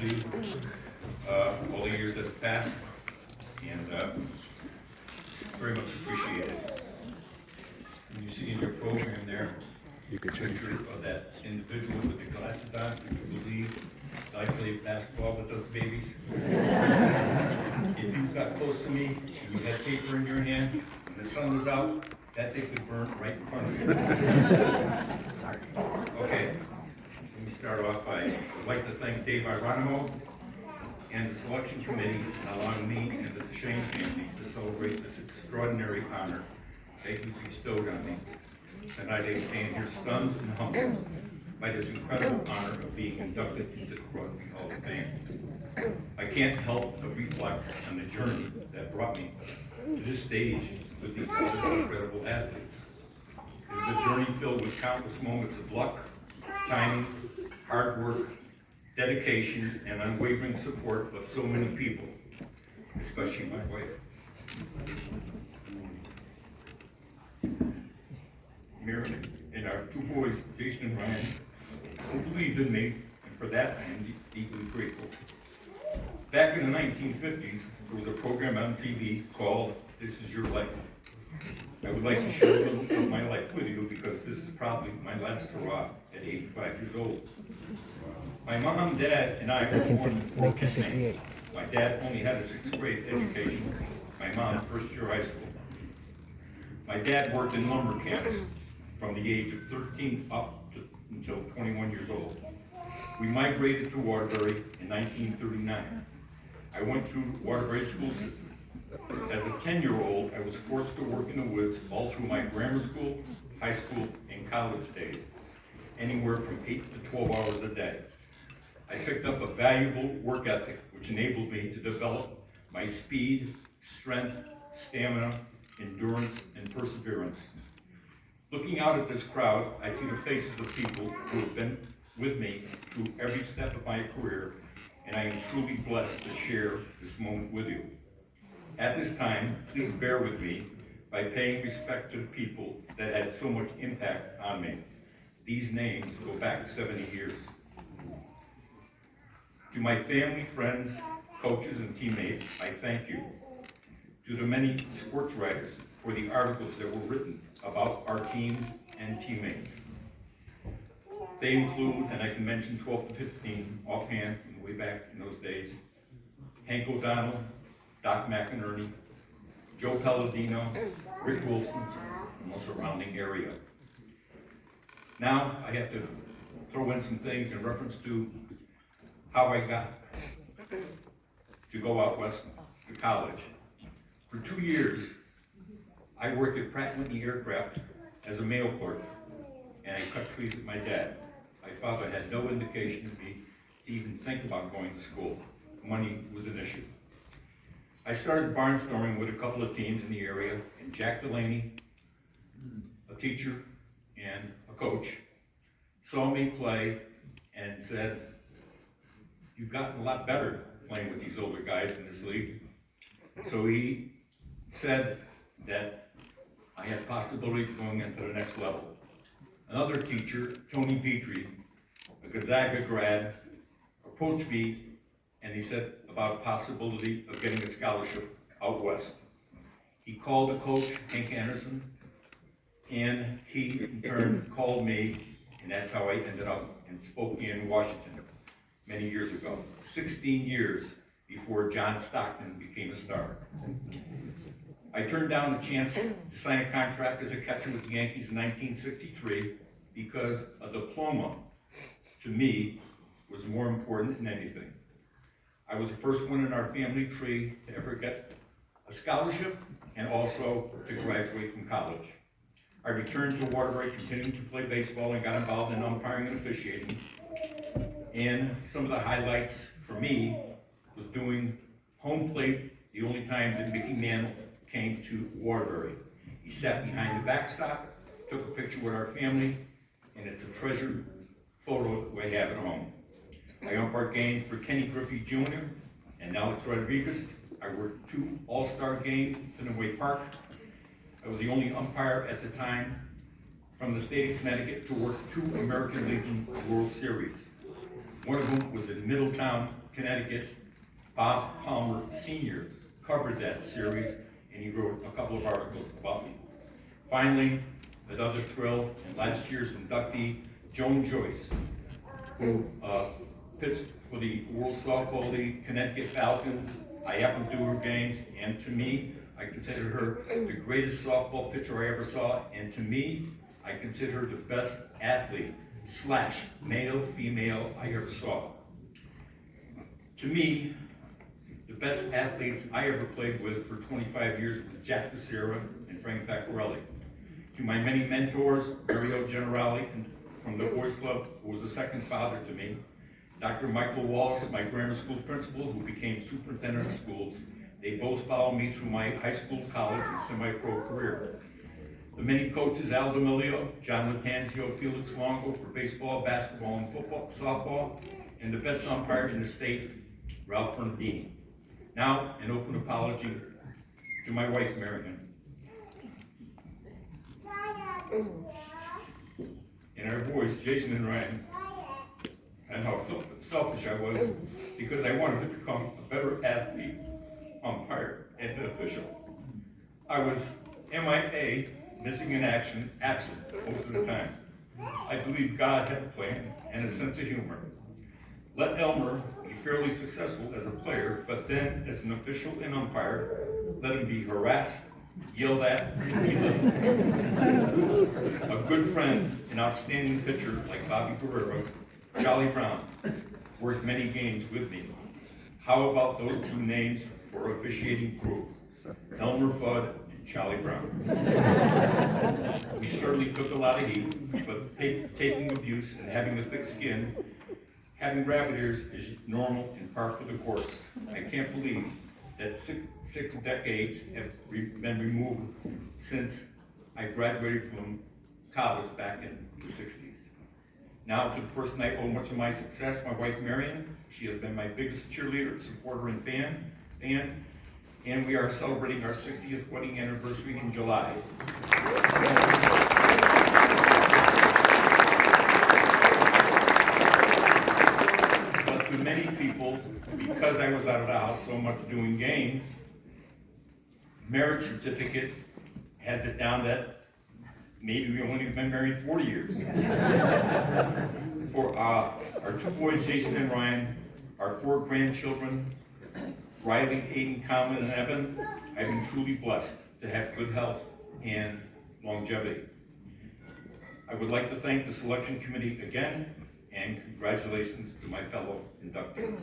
to you, all the years that have passed, and very much appreciated. And you see in your program there, a picture of that individual with the glasses on. You believe that I played basketball with those babies? If you got close to me and you had paper in your hand and the sun was out, that thing could burn right in front of you. Sorry. Okay, let me start off by, I'd like to thank Dave Ironimo and the selection committee allowing me and the Deschaine family to celebrate this extraordinary honor that you bestowed on me. Tonight I stand here stunned and humbled by this incredible honor of being inducted into the Crosby Hall of Fame. I can't help but reflect on the journey that brought me to this stage with these other incredible athletes. It is a journey filled with countless moments of luck, timing, hard work, dedication, and unwavering support of so many people, especially my wife. Mary and our two boys, Jason and Ryan, who believed in me, and for that I am deeply grateful. Back in the 1950s, there was a program on TV called This Is Your Life. I would like to share a little of my life with you because this is probably my last hurrah at 85 years old. My mom, dad, and I were born in Fort Kent. My dad only had a 6th grade education. My mom, first year high school. My dad worked in lumber camps from the age of 13 up to until 21 years old. We migrated to Waterbury in 1939. I went through Waterbury school system. As a 10-year-old, I was forced to work in the woods all through my grammar school, high school, and college days, anywhere from 8 to 12 hours a day. I picked up a valuable work ethic, which enabled me to develop my speed, strength, stamina, endurance, and perseverance. Looking out at this crowd, I see the faces of people who have been with me through every step of my career, and I am truly blessed to share this moment with you. At this time, please bear with me by paying respect to the people that had so much impact on me. These names go back 70 years. To my family, friends, coaches, and teammates, I thank you. To the many sports writers for the articles that were written about our teams and teammates. They include, and I can mention 12 to 15 offhand from way back in those days, Hank O'Donnell, Doc McInerney, Joe Palladino, Rick Wilson, from the surrounding area. Now I have to throw in some things in reference to how I got to go out west to college. For 2 years, I worked at Pratt & Whitney Aircraft as a mail clerk, and I cut trees with my dad. My father had no indication of me to even think about going to school. Money was an issue. I started barnstorming with a couple of teams in the area, and Jack Delaney, a teacher and a coach, saw me play and said, "You've gotten a lot better playing with these older guys in this league." So he said that I had possibilities going into the next level. Another teacher, Tony Vitri, a Gonzaga grad, approached me and he said about a possibility of getting a scholarship out west. He called the coach, Hank Anderson, and he in turn called me, and that's how I ended up in Spokane, Washington, many years ago, 16 years before John Stockton became a star. I turned down the chance to sign a contract as a catcher with the Yankees in 1963 because a diploma, to me, was more important than anything. I was the first one in our family tree to ever get a scholarship and also to graduate from college. I returned to Waterbury, continuing to play baseball, and got involved in umpiring and officiating. And some of the highlights for me was doing home plate the only time that Mickey Mantle came to Waterbury. He sat behind the backstop, took a picture with our family, and it's a treasured photo that we have at home. I umpired games for Kenny Griffey Jr. and Alex Rodriguez. I worked 2 all-star games in Fenway Park. I was the only umpire at the time from the state of Connecticut to work 2 American Legion World Series. One of them was in Middletown, Connecticut, Bob Palmer Sr. covered that series, and he wrote a couple of articles about me. Finally, another thrill, last year's inductee, Joan Joyce, who pitched for the World Softball League, Connecticut Falcons. I happened to do her games, and to me, I consider her the greatest softball pitcher I ever saw, and to me, I consider her the best athlete / male, female I ever saw. To me, the best athletes I ever played with for 25 years was Jack Becerra and Frank Vaccarelli. To my many mentors, Mario Generali from the Boys Club, who was a second father to me, Dr. Michael Wallace, my grammar school principal, who became superintendent of schools. They both followed me through my high school, college, and semi-pro career. The many coaches, Al D'Amelio, John Latanzio, Felix Longo for baseball, basketball, and football, softball, and the best umpire in the state, Ralph Bernardini. Now, an open apology to my wife, Marion. And our boys, Jason and Ryan, and how selfish I was because I wanted to become a better athlete, umpire, and official. I was MIA, missing in action, absent most of the time. I believe God had a plan and a sense of humor. Let Elmer be fairly successful as a player, but then as an official and umpire, let him be harassed, yelled at, and belittled. A good friend, an outstanding pitcher like Bobby Guerrero, Charlie Brown, worked many games with me. How about those two names for officiating crew? Elmer Fudd and Charlie Brown. We certainly took a lot of heat, but taking abuse and having a thick skin, having rabbit ears is normal and par for the course. I can't believe that six decades have been removed since I graduated from college back in the 60s. Now to the person I owe much of my success, my wife Marion. She has been my biggest cheerleader, supporter, and fan. And we are celebrating our 60th wedding anniversary in July. But to many people, because I was out of the house so much doing games, marriage certificate has it down that maybe we only been married 40 years. For our two boys, Jason and Ryan, our 4 grandchildren, Riley, Aiden, Colin, and Evan, I've been truly blessed to have good health and longevity. I would like to thank the selection committee again, and congratulations to my fellow inductees.